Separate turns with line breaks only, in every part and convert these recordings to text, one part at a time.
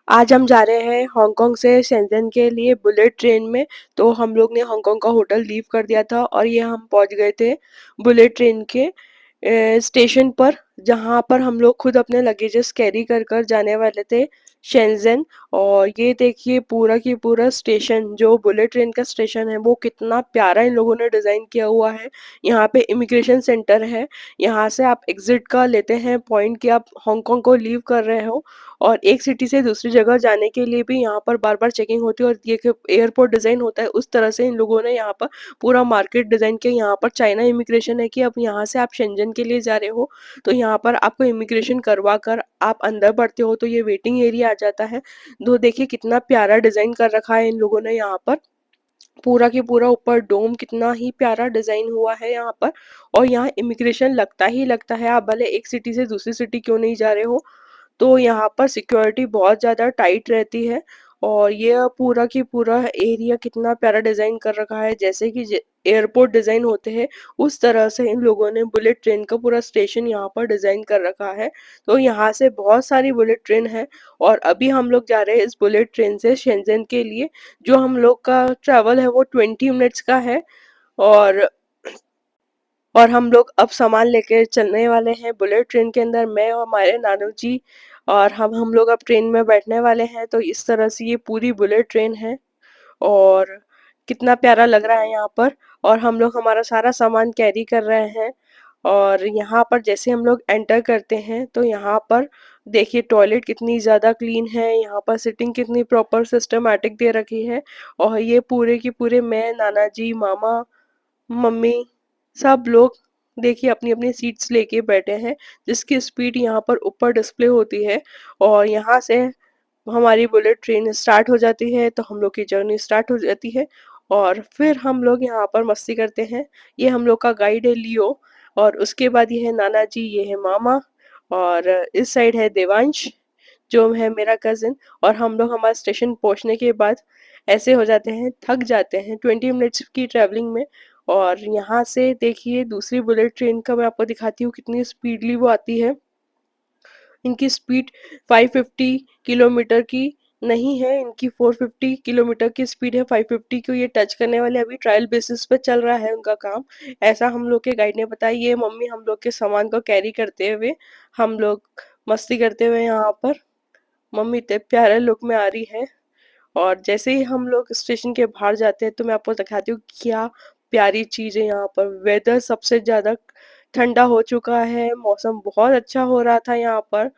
आज हम जा रहे हैं हांगकांग से शेंज़न के लिए बुलेट ट्रेन में। तो हम लोग ने हांगकांग का होटल लीव कर दिया था और ये हम पहुंच गए थे बुलेट ट्रेन के स्टेशन पर, जहां पर हम लोग खुद अपने लगेजेस कैरी कर कर जाने वाले थे शेंज़न। और ये देखिए पूरा की पूरा स्टेशन, जो बुलेट ट्रेन का स्टेशन है वो कितना प्यारा इन लोगों ने डिज़ाइन किया हुआ है। यहाँ पे इमिग्रेशन सेंटर है। यहाँ से आप एग्जिट का लेते हैं पॉइंट कि आप हांगकांग को लीव कर रहे हो, और एक सिटी से दूसरी जगह जाने के लिए भी यहाँ पर बार बार चेकिंग होती है। और ये एयरपोर्ट डिज़ाइन होता है उस तरह से इन लोगों ने यहाँ पर पूरा मार्केट डिज़ाइन किया। यहाँ पर चाइना इमिग्रेशन है कि अब यहाँ से आप शेंजन के लिए जा रहे हो तो यहाँ पर आपको इमिग्रेशन करवा कर आप अंदर बढ़ते हो तो ये वेटिंग एरिया आ जाता है। तो देखिए कितना प्यारा डिज़ाइन कर रखा है इन लोगों ने यहाँ पर। पूरा की पूरा ऊपर डोम कितना ही प्यारा डिज़ाइन हुआ है यहाँ पर। और यहाँ इमिग्रेशन लगता ही लगता है, आप भले एक सिटी से दूसरी सिटी क्यों नहीं जा रहे हो। तो यहाँ पर सिक्योरिटी बहुत ज़्यादा टाइट रहती है। और ये पूरा की पूरा एरिया कितना प्यारा डिज़ाइन कर रखा है, जैसे कि एयरपोर्ट डिज़ाइन होते हैं उस तरह से इन लोगों ने बुलेट ट्रेन का पूरा स्टेशन यहाँ पर डिज़ाइन कर रखा है। तो यहाँ से बहुत सारी बुलेट ट्रेन है और अभी हम लोग जा रहे हैं इस बुलेट ट्रेन से शेंज़न के लिए। जो हम लोग का ट्रैवल है वो 20 मिनट्स का है। और हम लोग अब सामान लेके चलने वाले हैं बुलेट ट्रेन के अंदर, मैं और हमारे नानू जी। और हम लोग अब ट्रेन में बैठने वाले हैं। तो इस तरह से ये पूरी बुलेट ट्रेन है और कितना प्यारा लग रहा है यहाँ पर। और हम लोग हमारा सारा सामान कैरी कर रहे हैं। और यहाँ पर जैसे हम लोग एंटर करते हैं तो यहाँ पर देखिए टॉयलेट कितनी ज़्यादा क्लीन है, यहाँ पर सिटिंग कितनी प्रॉपर सिस्टमेटिक दे रखी है। और ये पूरे की पूरे मैं, नाना जी, मामा, मम्मी, सब लोग देखिए अपनी अपनी सीट्स लेके बैठे हैं, जिसकी स्पीड यहाँ पर ऊपर डिस्प्ले होती है। और यहाँ से हमारी बुलेट ट्रेन स्टार्ट हो जाती है तो हम लोग की जर्नी स्टार्ट हो जाती है। और फिर हम लोग यहाँ पर मस्ती करते हैं। ये हम लोग का गाइड है लियो। और उसके बाद ये है नाना जी, ये है मामा। और इस साइड है देवांश, जो है मेरा कजिन। और हम लोग हमारे स्टेशन पहुंचने के बाद ऐसे हो जाते हैं, थक जाते हैं 20 मिनट्स की ट्रैवलिंग में। और यहाँ से देखिए दूसरी बुलेट ट्रेन का मैं आपको दिखाती हूँ कितनी स्पीडली वो आती है। इनकी स्पीड 550 किलोमीटर की नहीं है, इनकी 450 किलोमीटर की स्पीड है। 550 को ये टच करने वाले, अभी ट्रायल बेसिस पे चल रहा है उनका काम, ऐसा हम लोग के गाइड ने बताया। ये मम्मी हम लोग के सामान को कैरी करते हुए, हम लोग मस्ती करते हुए यहाँ पर, मम्मी इतने प्यारे लुक में आ रही है। और जैसे ही हम लोग स्टेशन के बाहर जाते हैं तो मैं आपको दिखाती हूँ क्या प्यारी चीज़ है यहाँ पर। वेदर सबसे ज़्यादा ठंडा हो चुका है, मौसम बहुत अच्छा हो रहा था यहाँ पर।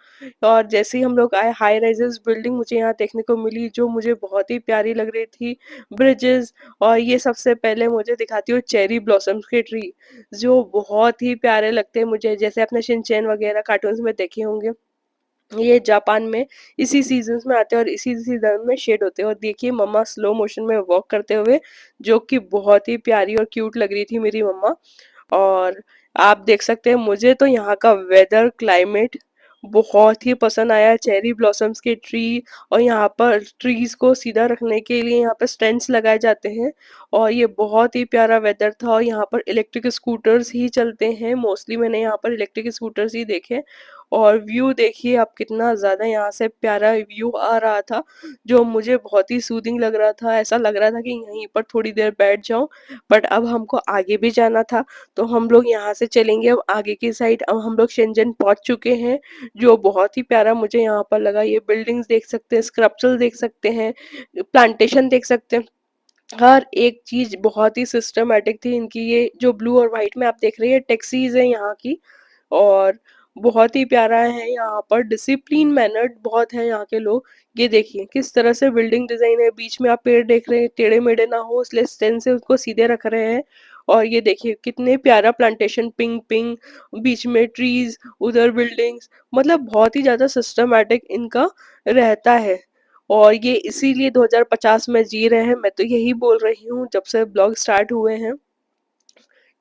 और जैसे ही हम लोग आए, हाई राइजेस बिल्डिंग मुझे यहाँ देखने को मिली जो मुझे बहुत ही प्यारी लग रही थी, ब्रिजेस। और ये सबसे पहले मुझे दिखाती हूँ चेरी ब्लॉसम्स के ट्री, जो बहुत ही प्यारे लगते हैं मुझे, जैसे आपने शिनचैन वगैरह कार्टून्स में देखे होंगे। ये जापान में इसी सीजन्स में आते हैं और इसी सीजन में शेड होते हैं। और देखिए मम्मा स्लो मोशन में वॉक करते हुए, जो कि बहुत ही प्यारी और क्यूट लग रही थी मेरी मम्मा। और आप देख सकते हैं मुझे तो यहाँ का वेदर क्लाइमेट बहुत ही पसंद आया। चेरी ब्लॉसम्स के ट्री, और यहाँ पर ट्रीज को सीधा रखने के लिए यहाँ पर स्टैंड्स लगाए जाते हैं। और ये बहुत ही प्यारा वेदर था। और यहाँ पर इलेक्ट्रिक स्कूटर्स ही चलते हैं मोस्टली, मैंने यहाँ पर इलेक्ट्रिक स्कूटर्स ही देखे। और व्यू देखिए आप कितना ज़्यादा यहाँ से प्यारा व्यू आ रहा था, जो मुझे बहुत ही सूदिंग लग रहा था। ऐसा लग रहा था कि यहीं पर थोड़ी देर बैठ जाऊं। बट अब हमको आगे भी जाना था, तो हम लोग यहाँ से चलेंगे अब आगे की साइड। अब हम लोग शेंजन पहुंच चुके हैं, जो बहुत ही प्यारा मुझे यहाँ पर लगा। ये बिल्डिंग्स देख सकते हैं, स्क्रप्चल देख सकते हैं, प्लांटेशन देख सकते हैं। हर एक चीज बहुत ही सिस्टमेटिक थी इनकी। ये जो ब्लू और व्हाइट में आप देख रहे हैं टैक्सीज है यहाँ की। और बहुत ही प्यारा है यहाँ पर, डिसिप्लिन मैनर्ड बहुत है यहाँ के लोग। ये देखिए किस तरह से बिल्डिंग डिजाइन है, बीच में आप पेड़ देख रहे हैं टेढ़े मेढ़े ना हो इसलिए स्टेन से उसको सीधे रख रहे हैं। और ये देखिए कितने प्यारा प्लांटेशन, पिंक पिंक, बीच में ट्रीज, उधर बिल्डिंग्स, मतलब बहुत ही ज्यादा सिस्टमेटिक इनका रहता है। और ये इसीलिए 2050 में जी रहे हैं, मैं तो यही बोल रही हूँ जब से ब्लॉग स्टार्ट हुए हैं,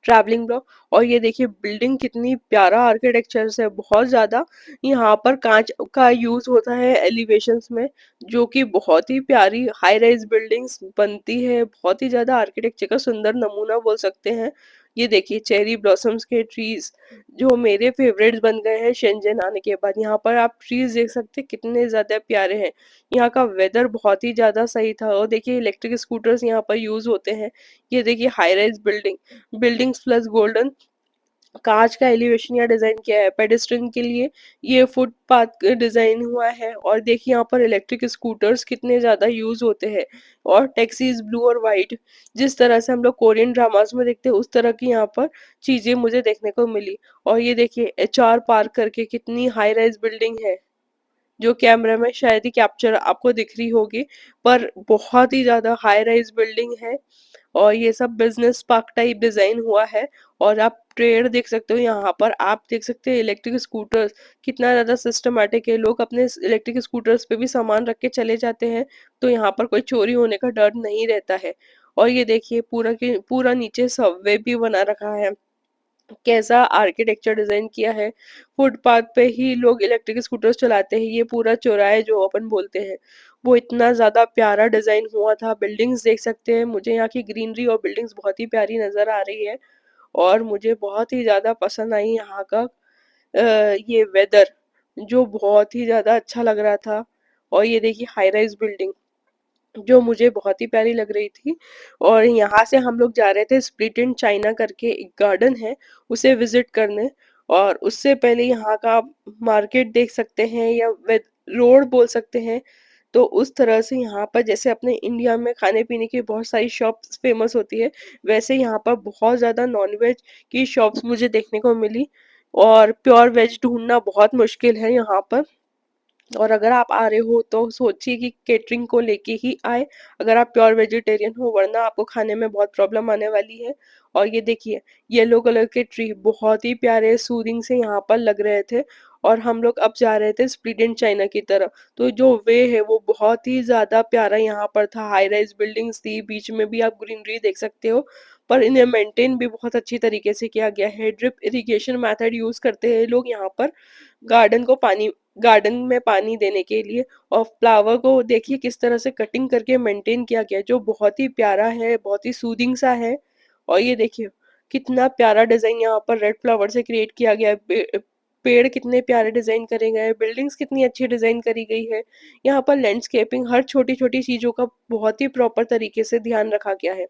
ट्रैवलिंग ब्लॉग। और ये देखिए बिल्डिंग कितनी प्यारा आर्किटेक्चर है, बहुत ज्यादा। यहाँ पर कांच का यूज होता है एलिवेशंस में, जो कि बहुत ही प्यारी हाई राइज बिल्डिंग्स बनती है। बहुत ही ज्यादा आर्किटेक्चर का सुंदर नमूना बोल सकते हैं, ये देखिए चेरी ब्लॉसम्स के ट्रीज जो मेरे फेवरेट्स बन गए हैं शेंजन आने के बाद। यहाँ पर आप ट्रीज देख सकते हैं कितने ज्यादा प्यारे हैं। यहाँ का वेदर बहुत ही ज्यादा सही था। और देखिए इलेक्ट्रिक स्कूटर्स यहाँ पर यूज होते हैं। ये देखिए high rise buildings plus golden कांच का एलिवेशन या डिजाइन किया है पेडेस्ट्रियन के लिए। ये फुटपाथ डिजाइन हुआ है। और देखिए यहाँ पर इलेक्ट्रिक स्कूटर्स कितने ज्यादा यूज होते हैं। और टैक्सीज ब्लू और वाइट जिस तरह से हम लोग कोरियन ड्रामास में देखते हैं उस तरह की यहाँ पर चीजें मुझे देखने को मिली। और ये देखिए एचआर पार्क करके कितनी हाई राइज बिल्डिंग है जो कैमरा में शायद ही कैप्चर आपको दिख रही होगी, पर बहुत ही ज्यादा हाई राइज बिल्डिंग है। और ये सब बिजनेस पार्क टाइप डिजाइन हुआ है। और आप ट्रेड देख सकते हो यहाँ पर। आप देख सकते हैं इलेक्ट्रिक स्कूटर्स कितना ज्यादा सिस्टमेटिक है। लोग अपने इलेक्ट्रिक स्कूटर्स पे भी सामान रख के चले जाते हैं, तो यहाँ पर कोई चोरी होने का डर नहीं रहता है। और ये देखिए पूरा के पूरा नीचे सबवे भी बना रखा है। कैसा आर्किटेक्चर डिजाइन किया है। फुटपाथ पे ही लोग इलेक्ट्रिक स्कूटर्स चलाते हैं। ये पूरा चौराहे जो अपन बोलते हैं वो इतना ज्यादा प्यारा डिजाइन हुआ था। बिल्डिंग्स देख सकते हैं। मुझे यहाँ की ग्रीनरी और बिल्डिंग्स बहुत ही प्यारी नजर आ रही है। और मुझे बहुत ही ज्यादा पसंद आई यहाँ का ये वेदर जो बहुत ही ज्यादा अच्छा लग रहा था। और ये देखिए हाई राइज बिल्डिंग जो मुझे बहुत ही प्यारी लग रही थी। और यहाँ से हम लोग जा रहे थे स्प्लिट इन चाइना करके एक गार्डन है उसे विजिट करने। और उससे पहले यहाँ का मार्केट देख सकते हैं या रोड बोल सकते हैं। तो उस तरह से यहाँ पर जैसे अपने इंडिया में खाने पीने की बहुत सारी शॉप्स फेमस होती है, वैसे यहाँ पर बहुत ज्यादा नॉनवेज की शॉप्स मुझे देखने को मिली। और प्योर वेज ढूंढना बहुत मुश्किल है यहाँ पर। और अगर आप आ रहे हो तो सोचिए कि केटरिंग को लेके ही आए अगर आप प्योर वेजिटेरियन हो, वरना आपको खाने में बहुत प्रॉब्लम आने वाली है। और ये देखिए येलो कलर के ट्री बहुत ही प्यारे सूदिंग से यहाँ पर लग रहे थे। और हम लोग अब जा रहे थे स्प्लिट इन चाइना की तरफ। तो जो वे है वो बहुत ही ज्यादा प्यारा यहाँ पर था। हाई राइज बिल्डिंग्स थी, बीच में भी आप ग्रीनरी देख सकते हो। पर इन्हें मेंटेन भी बहुत अच्छी तरीके से किया गया है। ड्रिप इरिगेशन मेथड यूज करते हैं लोग यहाँ पर गार्डन को पानी गार्डन में पानी देने के लिए। और फ्लावर को देखिए किस तरह से कटिंग करके मेंटेन किया गया है, जो बहुत ही प्यारा है, बहुत ही सूदिंग सा है। और ये देखिए कितना प्यारा डिजाइन यहाँ पर रेड फ्लावर से क्रिएट किया गया है। पेड़ कितने प्यारे डिजाइन करे गए हैं। बिल्डिंग्स कितनी अच्छी डिजाइन करी गई है। यहाँ पर लैंडस्केपिंग हर छोटी छोटी चीजों का बहुत ही प्रॉपर तरीके से ध्यान रखा गया है।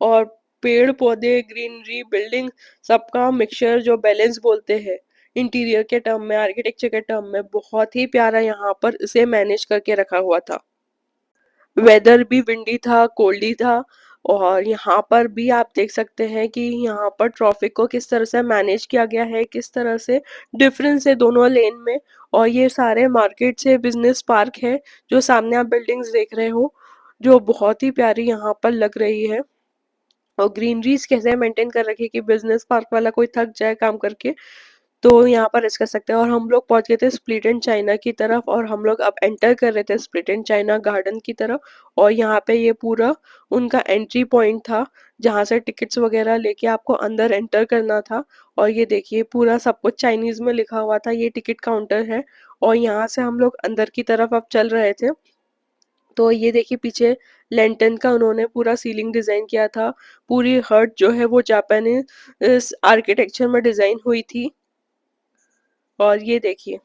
और पेड़ पौधे ग्रीनरी बिल्डिंग सबका मिक्सचर जो बैलेंस बोलते हैं इंटीरियर के टर्म में, आर्किटेक्चर के टर्म में, बहुत ही प्यारा यहाँ पर इसे मैनेज करके रखा हुआ था। वेदर भी विंडी था, कोल्डी था। और यहाँ पर भी आप देख सकते हैं कि यहाँ पर ट्रैफिक को किस तरह से मैनेज किया गया है, किस तरह से डिफरेंस है दोनों लेन में। और ये सारे मार्केट से बिजनेस पार्क है जो सामने आप बिल्डिंग्स देख रहे हो, जो बहुत ही प्यारी यहाँ पर लग रही है। और ग्रीनरीज कैसे मेंटेन कर रखी है कि बिजनेस पार्क वाला कोई थक जाए काम करके तो यहाँ पर रेस्ट कर सकते हैं। और हम लोग पहुंच गए थे स्प्लिट एंड चाइना की तरफ। और हम लोग अब एंटर कर रहे थे स्प्लिट एंड चाइना गार्डन की तरफ। और यहाँ पे ये पूरा उनका एंट्री पॉइंट था जहाँ से टिकट्स वगैरह लेके आपको अंदर एंटर करना था। और ये देखिए पूरा सब कुछ चाइनीज में लिखा हुआ था। ये टिकट काउंटर है। और यहाँ से हम लोग अंदर की तरफ अब चल रहे थे। तो ये देखिए पीछे लेंटन का उन्होंने पूरा सीलिंग डिजाइन किया था। पूरी हट जो है वो जापानीज आर्किटेक्चर में डिजाइन हुई थी। और ये देखिए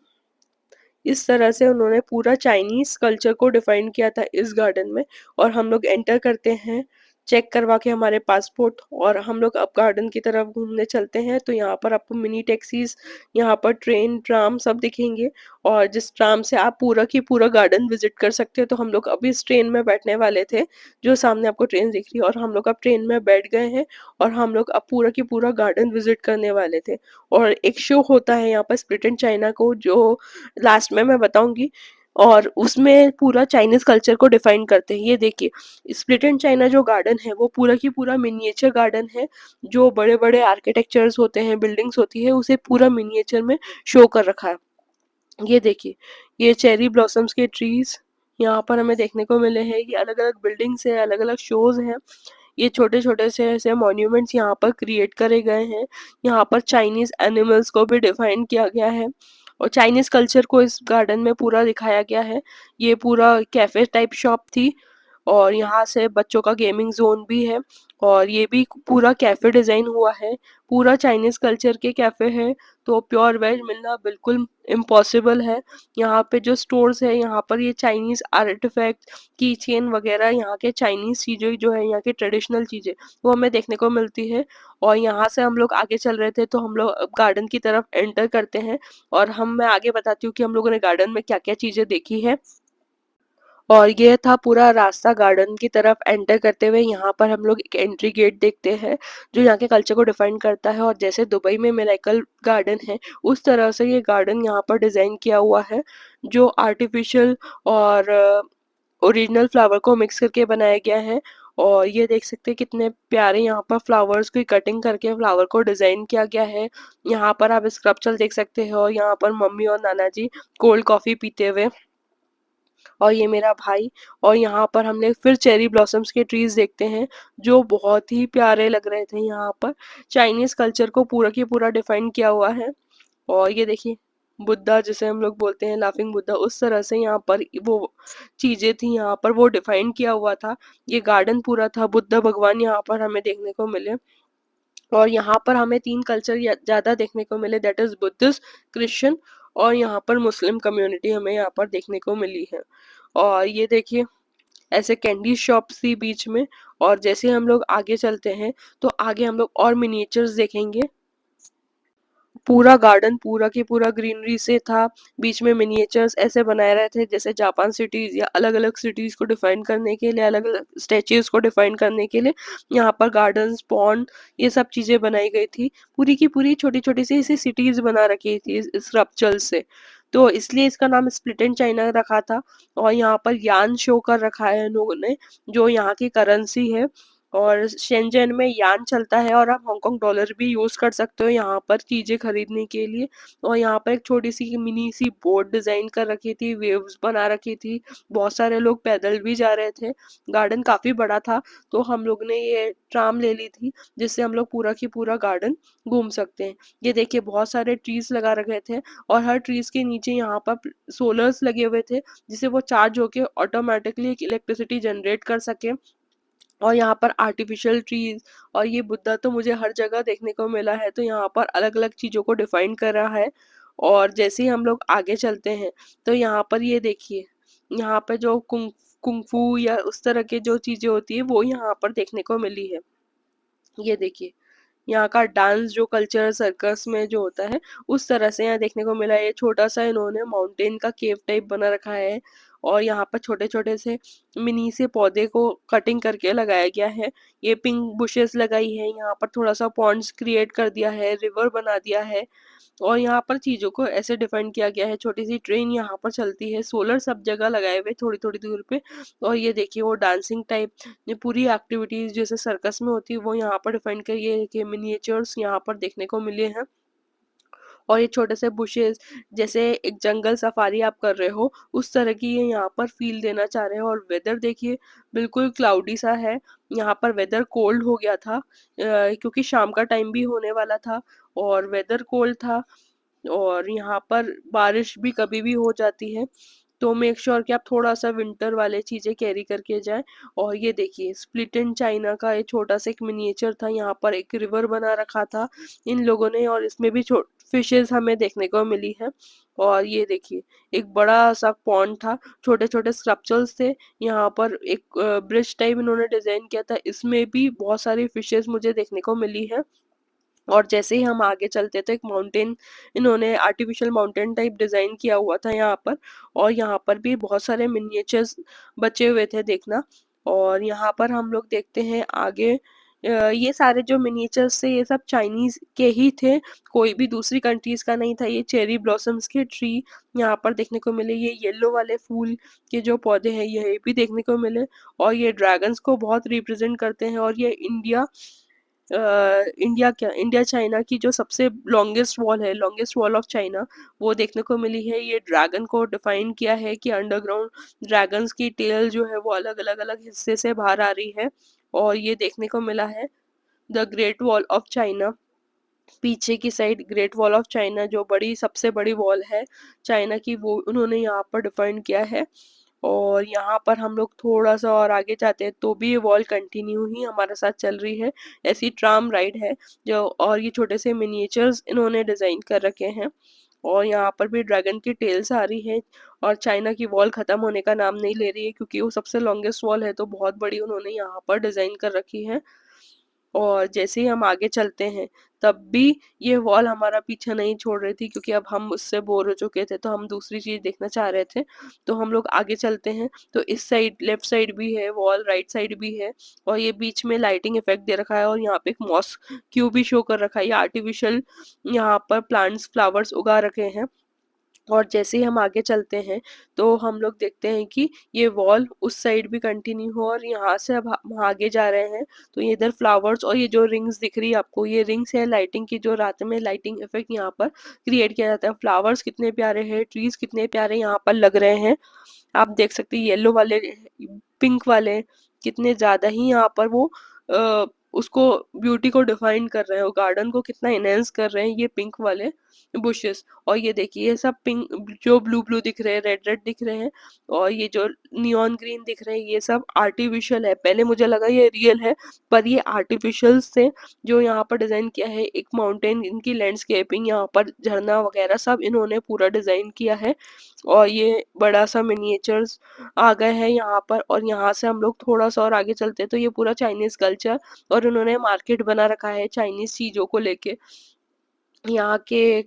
इस तरह से उन्होंने पूरा चाइनीज कल्चर को डिफाइन किया था इस गार्डन में। और हम लोग एंटर करते हैं चेक करवा के हमारे पासपोर्ट। और हम लोग अब गार्डन की तरफ घूमने चलते हैं। तो यहाँ पर आपको मिनी टैक्सीज, यहाँ पर ट्रेन ट्राम सब दिखेंगे। और जिस ट्राम से आप पूरा की पूरा गार्डन विजिट कर सकते हो। तो हम लोग अभी इस ट्रेन में बैठने वाले थे जो सामने आपको ट्रेन दिख रही है। और हम लोग अब ट्रेन में बैठ गए हैं। और हम लोग अब पूरा की पूरा गार्डन विजिट करने वाले थे। और एक शो होता है यहाँ पर स्प्लिट एंड चाइना को जो लास्ट में मैं बताऊंगी। और उसमें पूरा चाइनीज कल्चर को डिफाइन करते हैं। ये देखिए स्प्लिट एंड चाइना जो गार्डन है वो पूरा की पूरा मिनिएचर गार्डन है। जो बड़े बड़े आर्किटेक्चर्स होते हैं, बिल्डिंग्स होती है, उसे पूरा मिनिएचर में शो कर रखा है। ये देखिए ये चेरी ब्लॉसम्स के ट्रीज यहाँ पर हमें देखने को मिले हैं। ये अलग अलग बिल्डिंग्स है, अलग अलग शोज हैं। ये छोटे छोटे से ऐसे मॉन्यूमेंट्स यहाँ पर क्रिएट करे गए हैं। यहाँ पर चाइनीज एनिमल्स को भी डिफाइन किया गया है। और चाइनीज कल्चर को इस गार्डन में पूरा दिखाया गया है। ये पूरा कैफे टाइप शॉप थी। और यहाँ से बच्चों का गेमिंग जोन भी है। और ये भी पूरा कैफ़े डिज़ाइन हुआ है, पूरा चाइनीज़ कल्चर के कैफ़े हैं, तो प्योर वेज मिलना बिल्कुल इम्पॉसिबल है। यहाँ पे जो स्टोर्स है, यहाँ पर ये चाइनीज़ आर्टिफ़ैक्ट, की चेन वग़ैरह, यहाँ के चाइनीज़ चीज़ें जो है, यहाँ की ट्रेडिशनल चीज़ें, वो हमें देखने को मिलती है। और यहाँ से हम लोग आगे चल रहे थे, तो हम लोग अब गार्डन की तरफ एंटर करते हैं, और मैं आगे बताती हूँ कि हम लोगों ने गार्डन में क्या-क्या चीज़ें देखी है। और ये था पूरा रास्ता गार्डन की तरफ एंटर करते हुए। यहाँ पर हम लोग एक एंट्री गेट देखते हैं, जो यहाँ के कल्चर को डिफाइन करता है, और जैसे दुबई में मिरेकल गार्डन है, उस तरह से ये गार्डन यहाँ पर डिज़ाइन किया हुआ है, जो आर्टिफिशियल और ओरिजिनल फ्लावर को मिक्स करके बनाया गया है। और ये देख सकते हैं कितने प्यारे यहाँ पर फ्लावर्स की कटिंग करके फ्लावर को डिज़ाइन किया गया है। यहाँ पर आप स्क्रप्चर देख सकते हो, यहाँ पर मम्मी और नाना जी कोल्ड कॉफ़ी पीते हुए, और ये मेरा भाई। और यहाँ पर हमने फिर चेरी ब्लॉसम्स के ट्रीज देखते हैं, जो बहुत ही प्यारे लग रहे थे। यहाँ पर चाइनीज कल्चर को पूरा की पूरा डिफाइन किया हुआ है। और ये देखिए, बुद्धा जिसे हम लोग बोलते हैं, लाफिंग बुद्धा, उस तरह से यहाँ पर वो चीजें थी, यहाँ पर वो डिफाइन किया हुआ था। ये गार्डन पूरा था, बुद्ध भगवान यहाँ पर हमें देखने को मिले। और यहाँ पर हमें 3 कल्चर ज़्यादा देखने को मिले, दैट इज़ बुद्धिस्ट, क्रिश्चियन, और यहाँ पर मुस्लिम कम्युनिटी हमें यहाँ पर देखने को मिली है। और ये देखिए, ऐसे कैंडी शॉप्स थी बीच में। और जैसे हम लोग आगे चलते हैं, तो आगे हम लोग और मिनिएचर्स देखेंगे। पूरा गार्डन पूरा की पूरा ग्रीनरी से था, बीच में मिनिएचर्स ऐसे बनाए रहे थे जैसे जापान सिटीज़ या अलग-अलग सिटीज़ को डिफाइन करने के लिए, अलग-अलग स्टैच्यूज़ को डिफाइन करने के लिए यहाँ पर गार्डन्स, पॉन्ड, ये सब चीज़ें बनाई गई थी। पूरी की पूरी छोटी-छोटी सी ऐसी सिटीज़ बना रखी थी इस स्क्रप्चर्स से। तो इसलिए इसका नाम स्प्लिट इन चाइना रखा था। और यहाँ पर यान शो कर रखा है इन लोगों ने, जो यहाँ की करेंसी है। और शेंज़ेन में यान चलता है, और आप हांगकांग डॉलर भी यूज़ कर सकते हो यहाँ पर चीज़ें खरीदने के लिए। और यहाँ पर एक छोटी-सी मिनी सी बोट डिज़ाइन कर रखी थी, वेव्स बना रखी थी। बहुत सारे लोग पैदल भी जा रहे थे। गार्डन काफ़ी बड़ा था, तो हम लोग ने ये ट्राम ले ली थी, जिससे हम लोग पूरा की पूरा गार्डन घूम सकते हैं। ये देखिए, बहुत सारे ट्रीज़ लगा रखे थे, और हर ट्रीज़ के नीचे यहाँ पर सोलर्स लगे हुए थे, जिससे वो चार्ज होके ऑटोमैटिकली एक इलेक्ट्रिसिटी जनरेट कर सकें। और यहाँ पर आर्टिफिशियल ट्रीज, और ये बुद्धा तो मुझे हर जगह देखने को मिला है, तो यहाँ पर अलग अलग चीज़ों को डिफाइन कर रहा है। और जैसे ही हम लोग आगे चलते हैं, तो यहाँ पर ये देखिए, यहाँ पे जो कुंफू या उस तरह के जो चीज़ें होती है, वो यहाँ पर देखने को मिली है। ये देखिए, यहाँ का डांस जो कल्चर सर्कस में जो होता है, उस तरह से यहाँ देखने को मिला है। ये छोटा सा इन्होंने माउंटेन का केव टाइप बना रखा है, और यहाँ पर छोटे छोटे से मिनी से पौधे को कटिंग करके लगाया गया है। ये पिंक बुशेस लगाई है, यहाँ पर थोड़ा सा पॉन्ड्स क्रिएट कर दिया है, रिवर बना दिया है। और यहाँ पर चीज़ों को ऐसे डिफाइन किया गया है, छोटी सी ट्रेन यहाँ पर चलती है, सोलर सब जगह लगाए हुए थोड़ी थोड़ी दूर पे। और ये देखिए, वो डांसिंग टाइप, ये पूरी एक्टिविटीज जैसे सर्कस में होती है, वो यहाँ पर डिफाइन करी है कि मिनिएचर्स यहाँ पर देखने को मिले हैं। और ये छोटे से बुशेस, जैसे एक जंगल सफारी आप कर रहे हो, उस तरह की ये यहाँ पर फील देना चाह रहे हैं। और वेदर देखिए, बिल्कुल क्लाउडी सा है। यहाँ पर वेदर कोल्ड हो गया था, क्योंकि शाम का टाइम भी होने वाला था, और वेदर कोल्ड था। और यहाँ पर बारिश भी कभी भी हो जाती है, तो मेक श्योर कि आप थोड़ा-सा विंटर वाले चीज़ें कैरी करके जाएँ। और ये देखिए, स्प्लिट इन चाइना का ये छोटा-सा एक मिनिएचर था, यहाँ पर एक रिवर बना रखा था इन लोगों ने, और इसमें भी फिशेज़ हमें देखने को मिली है। और ये देखिए, एक बड़ा-सा पॉन्ड था, छोटे-छोटे स्कल्पचर्स थे, यहाँ पर एक ब्रिज टाइप इन्होंने डिज़ाइन किया था, इसमें भी बहुत सारी फिशेज़ मुझे देखने को मिली है। और जैसे ही हम आगे चलते तो एक माउंटेन, इन्होंने आर्टिफिशियल माउंटेन टाइप डिज़ाइन किया हुआ था यहाँ पर। और यहाँ पर भी बहुत सारे मिनिएचर्स बचे हुए थे देखना। और यहाँ पर हम लोग देखते हैं आगे, ये सारे जो मिनिएचर्स थे, ये सब चाइनीज के ही थे, कोई भी दूसरी कंट्रीज का नहीं था। ये चेरी ब्लॉसम्स के ट्री यहाँ पर देखने को मिले, ये येलो वाले फूल के जो पौधे हैं, ये भी देखने को मिले। और ये ड्रैगन्स को बहुत रिप्रेजेंट करते हैं। और ये इंडिया चाइना की जो सबसे लॉन्गेस्ट वॉल ऑफ चाइना, वो देखने को मिली है। ये ड्रैगन को डिफाइन किया है कि अंडरग्राउंड ड्रैगन्स की टेल जो है, वो अलग अलग अलग हिस्से से बाहर आ रही है। और ये देखने को मिला है the great wall of China, पीछे की side great wall of China जो बड़ी सबसे बड़ी वॉल है चाइना की, वो उन्होंने यहाँ पर डिफाइन किया है। और यहाँ पर हम लोग थोड़ा-सा और आगे जाते हैं तो भी ये वॉल कंटिन्यू ही हमारे साथ चल रही है। ऐसी ट्राम राइड है जो, और ये छोटे से मिनिएचर्स इन्होंने डिज़ाइन कर रखे हैं। और यहाँ पर भी ड्रैगन की टेल्स आ रही है, और चाइना की वॉल ख़त्म होने का नाम नहीं ले रही है क्योंकि वो सबसे लॉन्गेस्ट वॉल है, तो बहुत बड़ी उन्होंने यहाँ पर डिज़ाइन कर रखी है। और जैसे ही हम आगे चलते हैं तब भी ये वॉल हमारा पीछा नहीं छोड़ रही थी, क्योंकि अब हम उससे बोर हो चुके थे तो हम दूसरी चीज़ देखना चाह रहे थे। तो हम लोग आगे चलते हैं तो इस साइड लेफ्ट साइड भी है वॉल, राइट साइड भी है, और ये बीच में लाइटिंग इफेक्ट दे रखा है, और यहाँ पे एक मॉस क्यूब भी शो कर रखा है। ये आर्टिफिशियल यहाँ पर प्लांट्स फ्लावर्स उगा रखे हैं। और जैसे ही हम आगे चलते हैं तो हम लोग देखते हैं कि ये वॉल उस साइड भी कंटिन्यू हो, और यहाँ से अब हम आगे जा रहे हैं तो ये इधर फ्लावर्स और ये जो रिंग्स दिख रही है आपको, ये रिंग्स है लाइटिंग की, जो रात में लाइटिंग इफेक्ट यहाँ पर क्रिएट किया जाता है। फ्लावर्स कितने प्यारे हैं, ट्रीज कितने प्यारे यहाँ पर लग रहे हैं। आप देख सकते हैं येलो वाले, पिंक वाले, कितने ज्यादा ही यहाँ पर वो उसको ब्यूटी को डिफाइन कर रहे हैं, गार्डन को कितना इनहेंस कर रहे हैं ये पिंक वाले बुशेस। और ये देखिए ये सब पिंक, जो ब्लू ब्लू दिख रहे हैं, रेड रेड दिख रहे हैं, और ये जो नियॉन ग्रीन दिख रहे हैं, ये सब आर्टिफिशियल है। पहले मुझे लगा ये रियल है, पर ये आर्टिफिशियल से जो यहाँ पर डिजाइन किया है, एक माउंटेन इनकी लैंडस्केपिंग, यहाँ पर झरना वगैरह सब इन्होंने पूरा डिजाइन किया है। और ये बड़ा सा मिनिएचर्स आ गए हैं यहाँ पर। और यहाँ से हम लोग थोड़ा सा और आगे चलते हैं तो ये पूरा चाइनीज कल्चर, और उन्होंने मार्केट बना रखा है चाइनीज चीजों को लेके। यहाँ के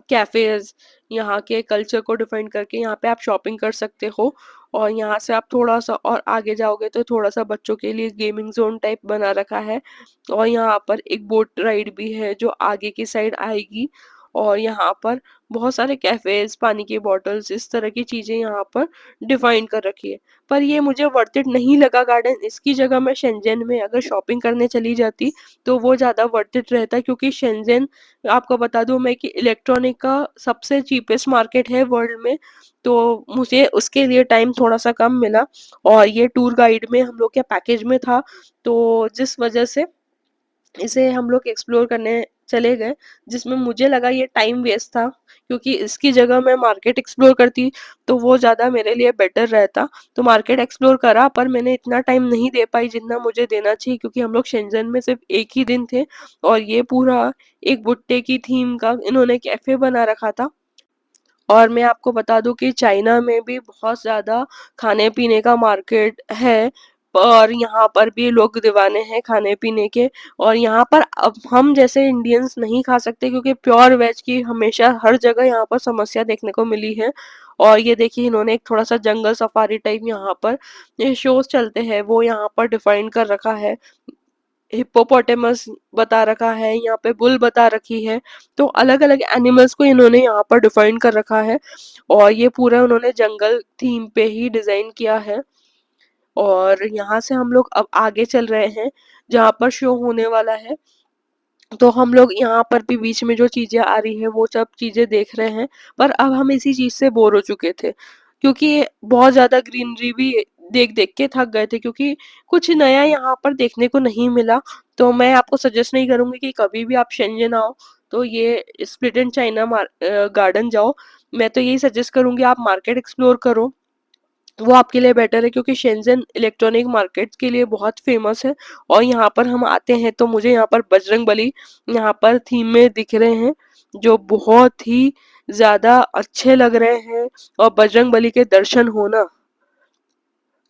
कैफेज, यहाँ के कल्चर को डिफाइन करके यहाँ पे आप शॉपिंग कर सकते हो। और यहाँ से आप थोड़ा सा और आगे जाओगे तो थोड़ा सा बच्चों के लिए गेमिंग जोन टाइप बना रखा है। और यहाँ पर एक बोट राइड भी है जो आगे की साइड आएगी। और यहाँ पर बहुत सारे कैफेज, पानी की बॉटल्स, इस तरह की चीजें यहाँ पर डिफाइन कर रखी है। पर ये मुझे वर्थ इट नहीं लगा गार्डन। इसकी जगह मैं शेंजन में अगर शॉपिंग करने चली जाती तो वो ज्यादा वर्थ इट रहता, क्योंकि शेंजन, आपको बता दूं मैं, कि इलेक्ट्रॉनिक का सबसे चीपेस्ट मार्केट है वर्ल्ड में। तो मुझे उसके लिए टाइम थोड़ा सा कम मिला, और ये टूर गाइड में हम लोग के पैकेज में था, तो जिस वजह से इसे हम लोग एक्सप्लोर करने चले गए, जिसमें मुझे लगा ये टाइम वेस्ट था, क्योंकि इसकी जगह मैं मार्केट एक्सप्लोर करती तो वो ज़्यादा मेरे लिए बेटर रहता। तो मार्केट एक्सप्लोर करा, पर मैंने इतना टाइम नहीं दे पाई जितना मुझे देना चाहिए, क्योंकि हम लोग शेंजन में सिर्फ एक ही दिन थे। और ये पूरा एक भुट्टे की थीम का इन्होंने कैफे बना रखा था। और मैं आपको बता दूं कि चाइना में भी बहुत ज़्यादा खाने पीने का मार्केट है, और यहाँ पर भी लोग दीवाने हैं खाने पीने के। और यहाँ पर अब हम जैसे इंडियंस नहीं खा सकते, क्योंकि प्योर वेज की हमेशा हर जगह यहाँ पर समस्या देखने को मिली है। और ये देखिए इन्होंने एक थोड़ा सा जंगल सफारी टाइप यहाँ पर ये शोज चलते हैं वो यहाँ पर डिफाइन कर रखा है। हिप्पोपोटेमस बता रखा है, यहाँ पे बुल बता रखी है। तो अलग अलग एनिमल्स को इन्होंने यहाँ पर डिफाइन कर रखा है, और ये पूरा उन्होंने जंगल थीम पे ही डिजाइन किया है। और यहाँ से हम लोग अब आगे चल रहे हैं जहाँ पर शो होने वाला है। तो हम लोग यहाँ पर भी बीच में जो चीजें आ रही है वो सब चीजें देख रहे हैं। पर अब हम इसी चीज से बोर हो चुके थे, क्योंकि बहुत ज्यादा ग्रीनरी भी देख देख के थक गए थे, क्योंकि कुछ नया यहाँ पर देखने को नहीं मिला। तो मैं आपको सजेस्ट नहीं करूंगी कि कभी भी आप शेंजन आओ तो ये स्प्लिट एंड चाइना गार्डन जाओ। मैं तो यही सजेस्ट करूंगी आप मार्केट एक्सप्लोर करो, वो आपके लिए बेटर है, क्योंकि शेंजन इलेक्ट्रॉनिक मार्केट के लिए बहुत फेमस है। और यहाँ पर हम आते हैं तो मुझे यहाँ पर बजरंगबली यहाँ पर थीम में दिख रहे हैं, जो बहुत ही ज्यादा अच्छे लग रहे हैं। और बजरंगबली के दर्शन होना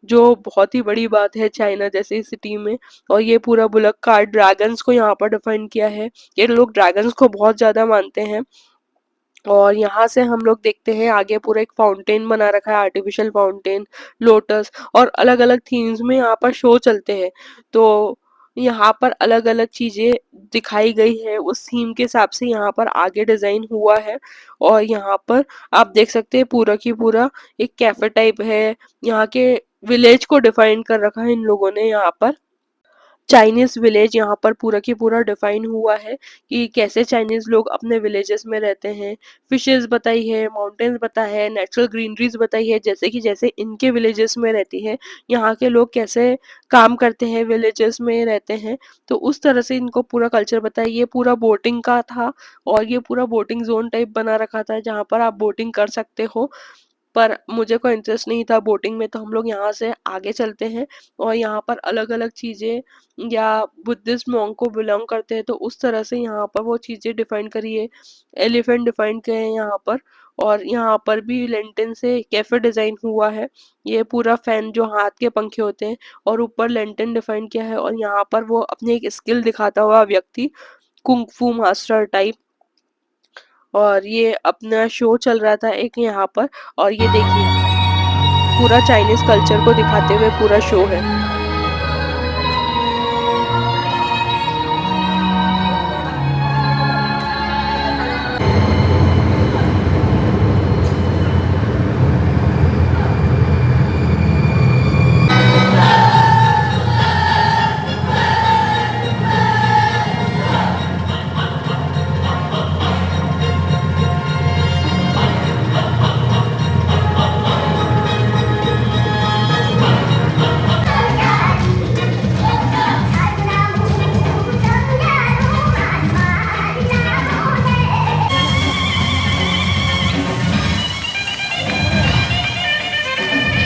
जो बहुत ही बड़ी बात है चाइना जैसी सिटी में। और ये पूरा बुलक कार्ट ड्रैगन्स को यहाँ पर डिफाइन किया है, ये लोग ड्रैगन्स को बहुत ज्यादा मानते हैं। और यहाँ से हम लोग देखते हैं आगे पूरा एक फाउंटेन बना रखा है, आर्टिफिशियल फाउंटेन, लोटस, और अलग अलग थीम्स में यहाँ पर शो चलते हैं। तो यहाँ पर अलग अलग चीजें दिखाई गई है, उस थीम के हिसाब से यहाँ पर आगे डिजाइन हुआ है। और यहाँ पर आप देख सकते हैं पूरा की पूरा एक कैफे टाइप है, यहाँ के विलेज को डिफाइन कर रखा है इन लोगों ने। यहाँ पर चाइनीज विलेज यहाँ पर पूरा की पूरा डिफाइन हुआ है कि कैसे चाइनीज लोग अपने विलेजेस में रहते हैं। फिशेस बताई है, माउंटेन्स बताया है, नेचुरल ग्रीनरीज बताई है, जैसे कि जैसे इनके विलेजेस में रहती है, यहाँ के लोग कैसे काम करते हैं, विलेजेस में रहते हैं। तो उस तरह से इनको पूरा कल्चर बताया। ये पूरा बोटिंग का था, और ये पूरा बोटिंग जोन टाइप बना रखा था जहाँ पर आप बोटिंग कर सकते हो। पर मुझे कोई इंटरेस्ट नहीं था बोटिंग में, तो हम लोग यहाँ से आगे चलते हैं और यहाँ पर अलग-अलग चीज़ें, या बुद्धिस्ट मॉन्क को बिलॉन्ग करते हैं तो उस तरह से यहाँ पर वो चीज़ें डिफाइन करी है। एलिफेंट डिफाइन किए हैं यहाँ पर, और यहाँ पर भी लेंटिन से कैफ़े डिज़ाइन हुआ है। ये पूरा फैन जो हाथ के पंखे होते हैं और ऊपर लेंटिन डिफाइन किया है, और यहाँ पर वो अपनी एक स्किल दिखाता हुआ व्यक्ति, कुंग फू मास्टर टाइप, और ये अपना शो चल रहा था एक यहाँ पर। और ये देखिए पूरा चाइनीज कल्चर को दिखाते हुए पूरा शो है।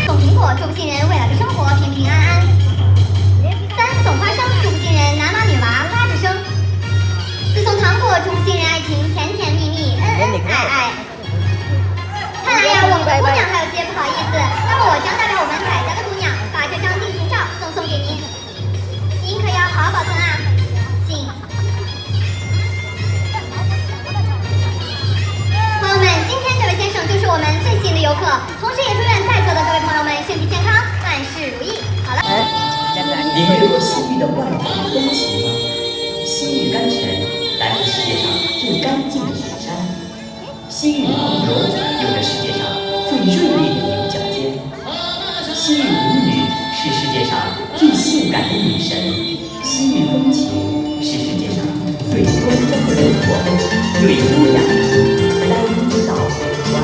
送苹果，祝福新人未来的生活平平安安。3送花生，祝福新人男娃女娃拉着生。4送糖果，祝福新人爱情甜甜蜜蜜，恩恩爱爱。看来呀，我们的姑娘还有些不好意思，那么我将代表我们凯家的姑娘，把这张定情照送给您，您可要好好保存啊，请。朋友们，今天这位先生就是我们最吸引的游客，同时也祝愿在座的各位朋友们身体健康，万事如意。好了。
你会说西域的万法风情吗？西域甘泉来自世界上最干净的雪山，西域黄油有着世界上最锐利的牛角尖，西域舞女是世界上最性感的女神，西域风情是世界上最端庄的人火，最优雅的三岛湾。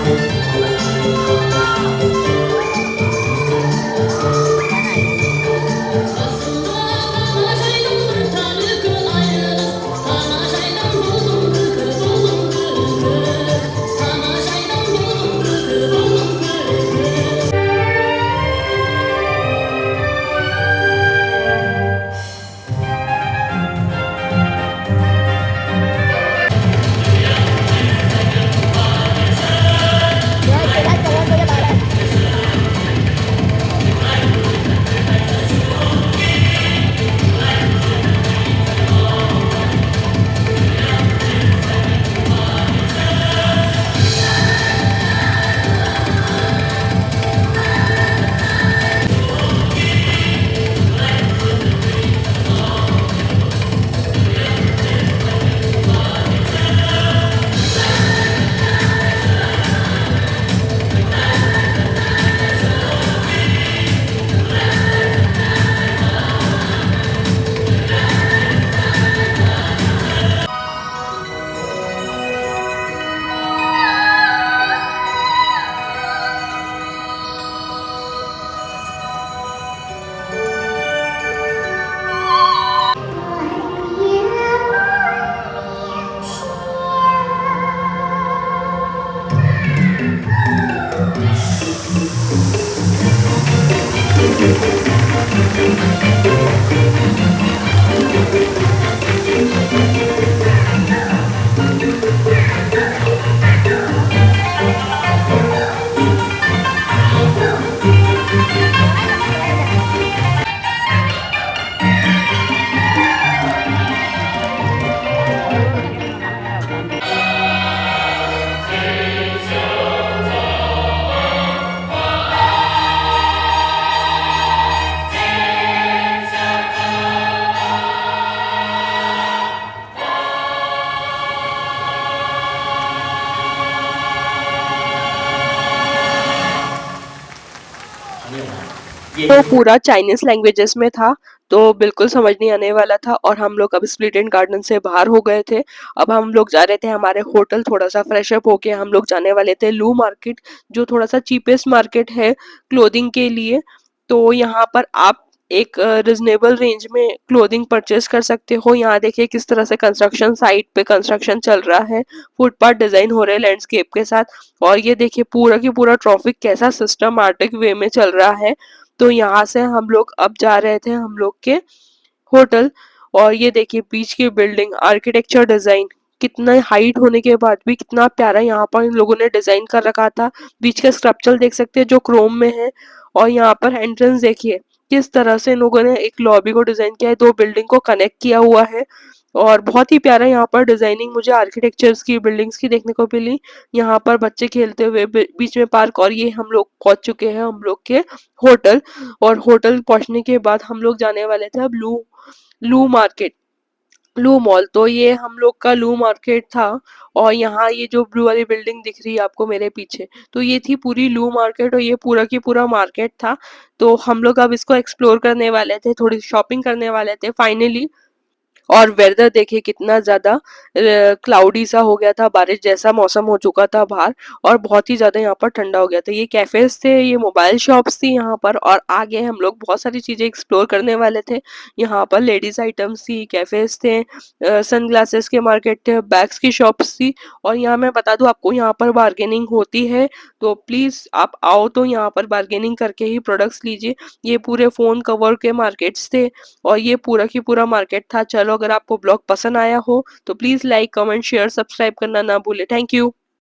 तो पूरा चाइनीज लैंग्वेजेस में था, तो बिल्कुल समझ नहीं आने वाला था। और हम लोग अब स्प्लिट एंड गार्डन से बाहर हो गए थे। अब हम लोग जा रहे थे हमारे होटल, थोड़ा सा फ्रेश अप होके हम लोग जाने वाले थे लू मार्केट, जो थोड़ा सा चीपेस्ट मार्केट है क्लोथिंग के लिए। तो यहाँ पर आप एक रिजनेबल रेंज में क्लोथिंग परचेज कर सकते हो। यहाँ देखिए किस तरह से कंस्ट्रक्शन साइट पे कंस्ट्रक्शन चल रहा है, फुटपाथ डिजाइन हो रहे हैं लैंडस्केप के साथ। और ये देखिए पूरा की पूरा ट्रैफिक कैसा सिस्टमैटिक वे में चल रहा है। तो यहाँ से हम लोग अब जा रहे थे हम लोग के होटल। और ये देखिए बीच की बिल्डिंग, आर्किटेक्चर डिजाइन, कितना हाइट होने के बाद भी कितना प्यारा यहाँ पर इन लोगों ने डिजाइन कर रखा था। बीच का स्ट्रक्चर देख सकते हैं जो क्रोम में है। और यहाँ पर एंट्रेंस देखिए किस तरह से इन लोगों ने एक लॉबी को डिजाइन किया है, दो बिल्डिंग को कनेक्ट किया हुआ है। और बहुत ही प्यारा यहाँ पर डिजाइनिंग मुझे आर्किटेक्चर्स की बिल्डिंग्स की देखने को मिली। यहाँ पर बच्चे खेलते हुए बीच में पार्क। और ये हम लोग पहुंच चुके हैं हम लोग के होटल। और होटल पहुंचने के बाद हम लोग जाने वाले थे अब लू लू मार्केट, लू मॉल। तो ये हम लोग का लू मार्केट था। और यहाँ ये जो ब्लू वाली बिल्डिंग दिख रही है आपको मेरे पीछे, तो ये थी पूरी लू मार्केट और ये पूरा की पूरा मार्केट था। तो हम लोग अब इसको एक्सप्लोर करने वाले थे, थोड़ी शॉपिंग करने वाले थे फाइनली। और वेदर देखिए कितना ज्यादा क्लाउडी सा हो गया था, बारिश जैसा मौसम हो चुका था बाहर। और बहुत ही ज्यादा यहाँ पर ठंडा हो गया था। ये कैफेज थे, ये मोबाइल शॉप्स थी यहाँ पर। और आगे हम लोग बहुत सारी चीजें एक्सप्लोर करने वाले थे। यहाँ पर लेडीज आइटम्स थी, कैफेज थे, सनग्लासेस के मार्केट थे, बैग्स की शॉप्स थी। और यहाँ मैं बता दूं आपको यहाँ पर बार्गेनिंग होती है। तो प्लीज आप आओ तो यहाँ पर बार्गेनिंग करके ही प्रोडक्ट्स लीजिए। ये पूरे फोन कवर के मार्केट्स थे। और ये पूरा की पूरा मार्केट था। चलो अगर आपको ब्लॉग पसंद आया हो तो please like comment share subscribe करना ना भूले। Thank you.